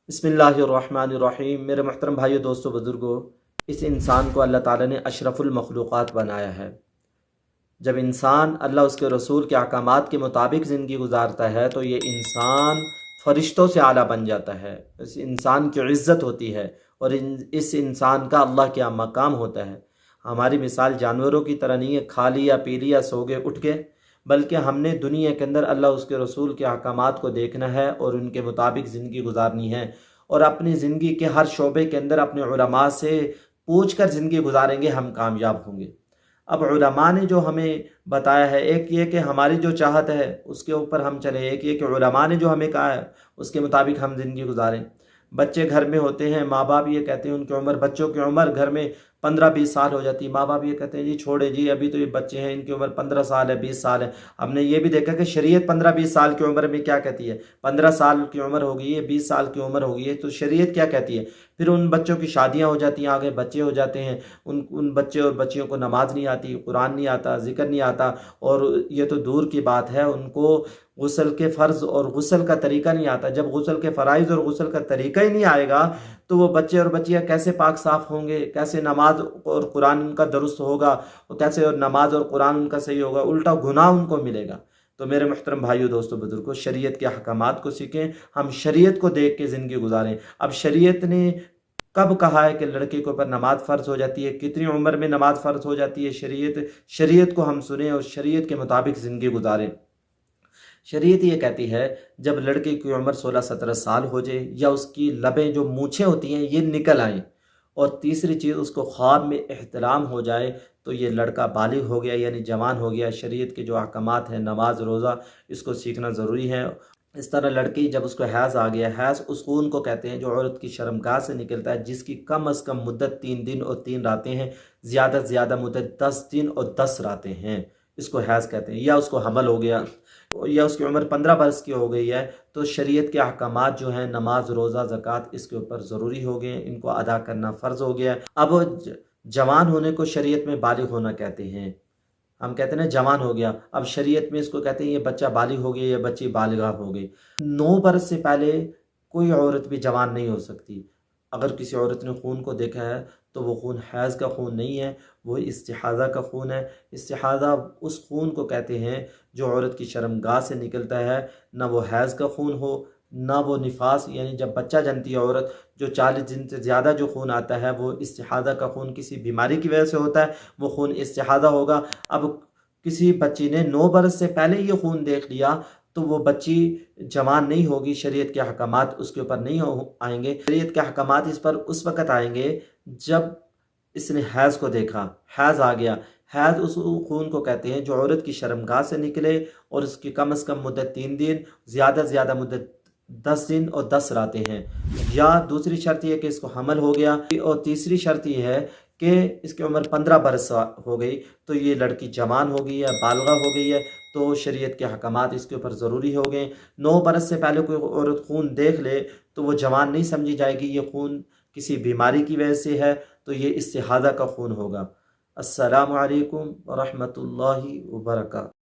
بسم اللہ الرحمن الرحیم۔ میرے محترم بھائیو، دوستو، بزرگوں، اس انسان کو اللہ تعالیٰ نے اشرف المخلوقات بنایا ہے۔ جب انسان اللہ اس کے رسول کے احکامات کے مطابق زندگی گزارتا ہے تو یہ انسان فرشتوں سے اعلیٰ بن جاتا ہے، اس انسان کی عزت ہوتی ہے اور اس انسان کا اللہ کے یہاں مقام ہوتا ہے۔ ہماری مثال جانوروں کی طرح نہیں ہے، کھا لیا پی لیا سو گئے اٹھ گئے، بلکہ ہم نے دنیا کے اندر اللہ اس کے رسول کے احکامات کو دیکھنا ہے اور ان کے مطابق زندگی گزارنی ہے، اور اپنی زندگی کے ہر شعبے کے اندر اپنے علماء سے پوچھ کر زندگی گزاریں گے، ہم کامیاب ہوں گے۔ اب علماء نے جو ہمیں بتایا ہے، ایک یہ کہ ہماری جو چاہت ہے اس کے اوپر ہم چلیں، ایک یہ کہ علماء نے جو ہمیں کہا ہے اس کے مطابق ہم زندگی گزاریں۔ بچے گھر میں ہوتے ہیں، ماں باپ یہ کہتے ہیں، ان کی عمر، بچوں کی عمر گھر میں 15-20 سال ہو جاتی ہے، ماں باپ یہ کہتے ہیں جی چھوڑے جی، ابھی تو یہ بچے ہیں، ان کی عمر 15 سال ہے، 20 سال ہے۔ ہم نے یہ بھی دیکھا کہ شریعت 15-20 سال کی عمر میں کیا کہتی ہے، 15 سال کی عمر ہو گئی ہے، 20 سال کی عمر ہو گئی ہے تو شریعت کیا کہتی ہے۔ پھر ان بچوں کی شادیاں ہو جاتی ہیں، آگے بچے ہو جاتے ہیں، ان بچے اور بچیوں کو نماز نہیں آتی، قرآن نہیں آتا، ذکر نہیں آتا، اور یہ تو دور کی بات ہے، ان کو غسل کے فرض اور غسل کا طریقہ نہیں آتا۔ جب غسل کے فرائض اور غسل کا طریقہ ہی نہیں آئے گا تو وہ بچے اور بچیاں کیسے پاک صاف ہوں گے، کیسے نماز اور قرآن ان کا درست ہوگا، اور کیسے نماز اور قرآن ان کا صحیح ہوگا، الٹا گناہ ان کو ملے گا۔ تو میرے محترم بھائیو، دوستو، بزرگوں، شریعت کے احکامات کو سیکھیں، ہم شریعت کو دیکھ کے زندگی گزاریں۔ اب شریعت نے کب کہا ہے کہ لڑکے کے اوپر نماز فرض ہو جاتی ہے، کتنی عمر میں نماز فرض ہو جاتی ہے، شریعت کو ہم سنیں اور شریعت کے مطابق زندگی گزاریں۔ شریعت یہ کہتی ہے جب لڑکے کی عمر 16-17 سال ہو جائے، یا اس کی لبیں جو مونچھیں ہوتی ہیں یہ نکل آئیں، اور تیسری چیز اس کو خواب میں احتلام ہو جائے، تو یہ لڑکا بالغ ہو گیا، یعنی جوان ہو گیا۔ شریعت کے جو احکامات ہیں، نماز روزہ، اس کو سیکھنا ضروری ہے۔ اس طرح لڑکی جب اس کو حیض آ گیا، حیض اس خون کو کہتے ہیں جو عورت کی شرمگاہ سے نکلتا ہے، جس کی کم از کم مدت 3 دن اور 3 راتیں ہیں، زیادہ سے زیادہ مدت 10 دن اور 10 راتیں ہیں، اس کو حیض کہتے ہیں۔ یا اس کو حمل ہو گیا، یا اس کی عمر 15 برس کی ہو گئی ہے، تو شریعت کے احکامات جو ہیں، نماز روزہ زکوٰۃ، اس کے اوپر ضروری ہو گئے ہیں، ان کو ادا کرنا فرض ہو گیا ہے۔ اب جوان ہونے کو شریعت میں بالغ ہونا کہتے ہیں، ہم کہتے ہیں نا جوان ہو گیا، اب شریعت میں اس کو کہتے ہیں یہ بچہ بالغ ہو گیا، یہ بچی بالغہ ہو گئی۔ 9 برس سے پہلے کوئی عورت بھی جوان نہیں ہو سکتی۔ اگر کسی عورت نے خون کو دیکھا ہے تو وہ خون حیض کا خون نہیں ہے، وہ استحاضہ کا خون ہے۔ استحاضہ اس خون کو کہتے ہیں جو عورت کی شرمگاہ سے نکلتا ہے، نہ وہ حیض کا خون ہو، نہ وہ نفاس، یعنی جب بچہ جنتی ہے عورت، جو 40 دن سے زیادہ جو خون آتا ہے وہ استحاضہ کا خون کسی بیماری کی وجہ سے ہوتا ہے، وہ خون استحاضہ ہوگا۔ اب کسی بچی نے 9 برس سے پہلے یہ خون دیکھ لیا تو وہ بچی جوان نہیں ہوگی، شریعت کے احکامات اس کے اوپر نہیں آئیں گے۔ شریعت کے احکامات اس پر اس وقت آئیں گے جب اس نے حیض کو دیکھا، حیض آ گیا۔ حیض اس خون کو کہتے ہیں جو عورت کی شرمگاہ سے نکلے اور اس کی کم از کم مدت 3 دن، زیادہ سے زیادہ مدت 10 دن اور 10 راتیں ہیں۔ یا دوسری شرط یہ کہ اس کو حمل ہو گیا، اور تیسری شرط یہ ہے کہ اس کی عمر 15 برس ہو گئی، تو یہ لڑکی جوان ہو گئی ہے، بالغہ ہو گئی ہے، تو شریعت کے احکامات اس کے اوپر ضروری ہو گئے۔ 9 برس سے پہلے کوئی عورت خون دیکھ لے تو وہ جوان نہیں سمجھی جائے گی، یہ خون کسی بیماری کی وجہ سے ہے، تو یہ استحاضہ کا خون ہوگا۔ السلام علیکم ورحمۃ اللہ وبرکاتہ۔